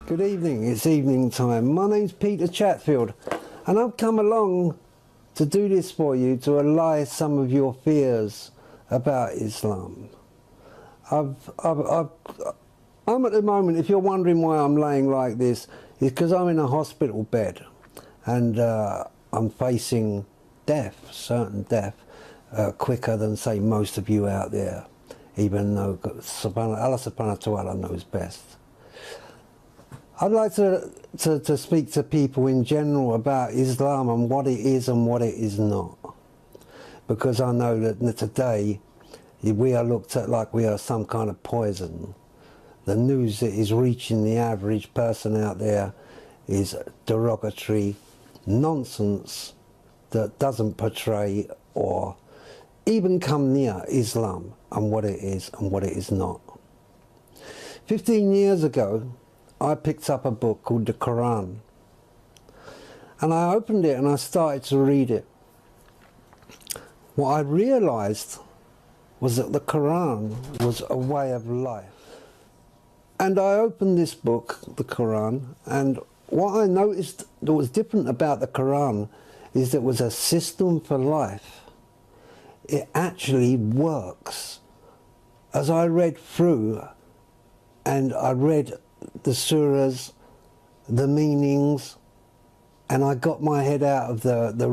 Good evening, it's evening time. My name's Peter Chatfield and I've come along to do this for you to allay some of your fears about Islam. I'm at the moment, if you're wondering why I'm laying like this, it's because I'm in a hospital bed and I'm facing death, certain death, quicker than say most of you out there, even though Allah subhanahu wa ta'ala knows best. I'd like to speak to people in general about Islam and what it is and what it is not. Because I know that today we are looked at like we are some kind of poison. The news that is reaching the average person out there is derogatory nonsense that doesn't portray or even come near Islam and what it is and what it is not. 15 years ago, I picked up a book called the Quran and I opened it and I started to read it. What I realized was that the Quran was a way of life. And I opened this book, the Quran, and what I noticed that was different about the Quran is that it was a system for life. It actually works. As I read through and I read the surahs, the meanings, and I got my head out of the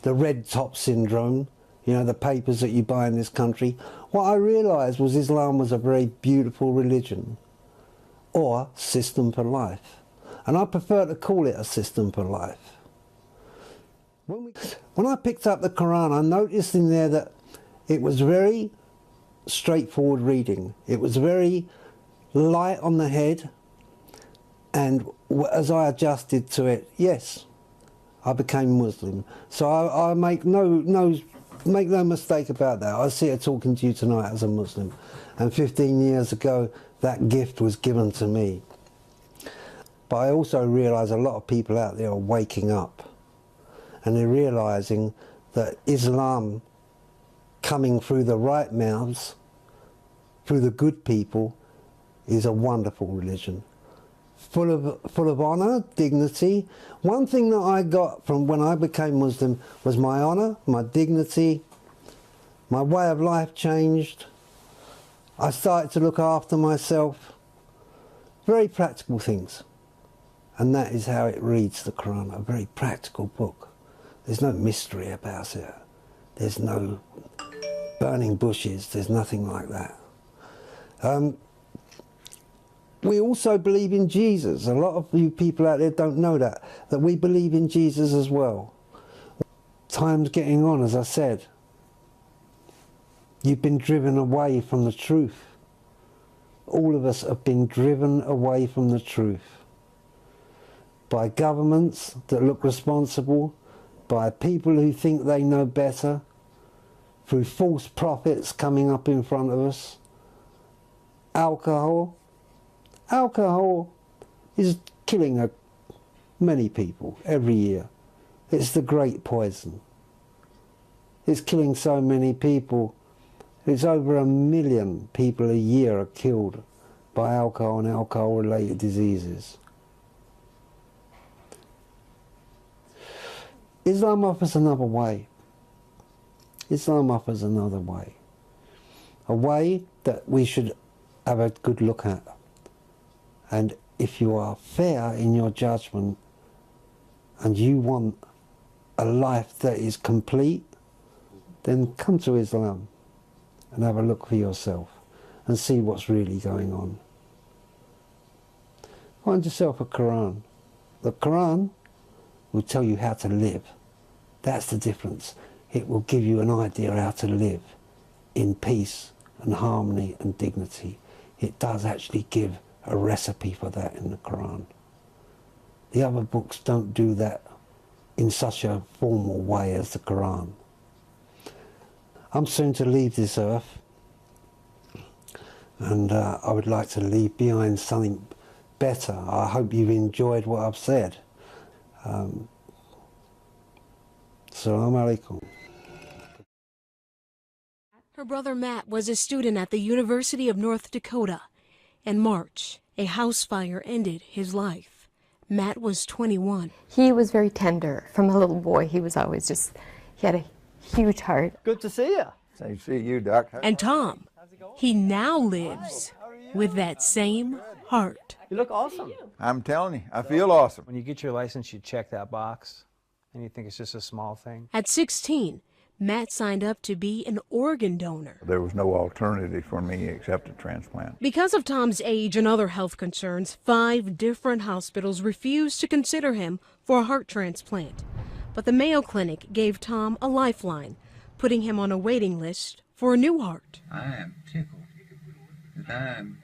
red top syndrome, you know, the papers that you buy in this country. What I realised was Islam was a very beautiful religion, or system for life. And I prefer to call it a system for life. When I picked up the Quran, I noticed in there that it was very straightforward reading. It was very light on the head, and as I adjusted to it, yes, I became Muslim. So I make no mistake about that. I sit here talking to you tonight as a Muslim, and 15 years ago that gift was given to me. But I also realise a lot of people out there are waking up and they're realising that Islam coming through the right mouths, through the good people, is a wonderful religion, full of honour, dignity. One thing that I got from when I became Muslim was my honour, my dignity, my way of life changed. I started to look after myself, very practical things. And that is how it reads, the Quran, a very practical book. There's no mystery about it. There's no burning bushes, there's nothing like that. We also believe in Jesus. A lot of you people out there don't know that we believe in Jesus as well. Time's getting on, as I said. You've been driven away from the truth. All of us have been driven away from the truth. By governments that look responsible, by people who think they know better, through false prophets coming up in front of us. Alcohol is killing many people every year. It's the great poison. It's killing so many people. It's over 1 million people a year are killed by alcohol and alcohol-related diseases. Islam offers another way. Islam offers another way. A way that we should have a good look at. And if you are fair in your judgment and you want a life that is complete, then come to Islam and have a look for yourself and see what's really going on. Find yourself a Quran. The Quran will tell you how to live. That's the difference. It will give you an idea how to live in peace and harmony and dignity. It does actually give a recipe for that in the Quran. The other books don't do that in such a formal way as the Quran. I'm soon to leave this earth, and I would like to leave behind something better. I hope you've enjoyed what I've said. Assalamu alaikum. Her brother Matt was a student at the University of North Dakota. In March, A house fire ended his life. Matt was 21. He was very tender. From a little boy, he was always he had a huge heart. Good to see you. Say, see you, Doc. And Tom, he now lives with that same heart. You look awesome. I'm telling you, I feel awesome. When you get your license, you check that box, and you think it's just a small thing. At 16, Matt signed up to be an organ donor. There was no alternative for me except a transplant. Because of Tom's age and other health concerns, 5 different hospitals refused to consider him for a heart transplant. But the Mayo Clinic gave Tom a lifeline, putting him on a waiting list for a new heart. I am tickled that I am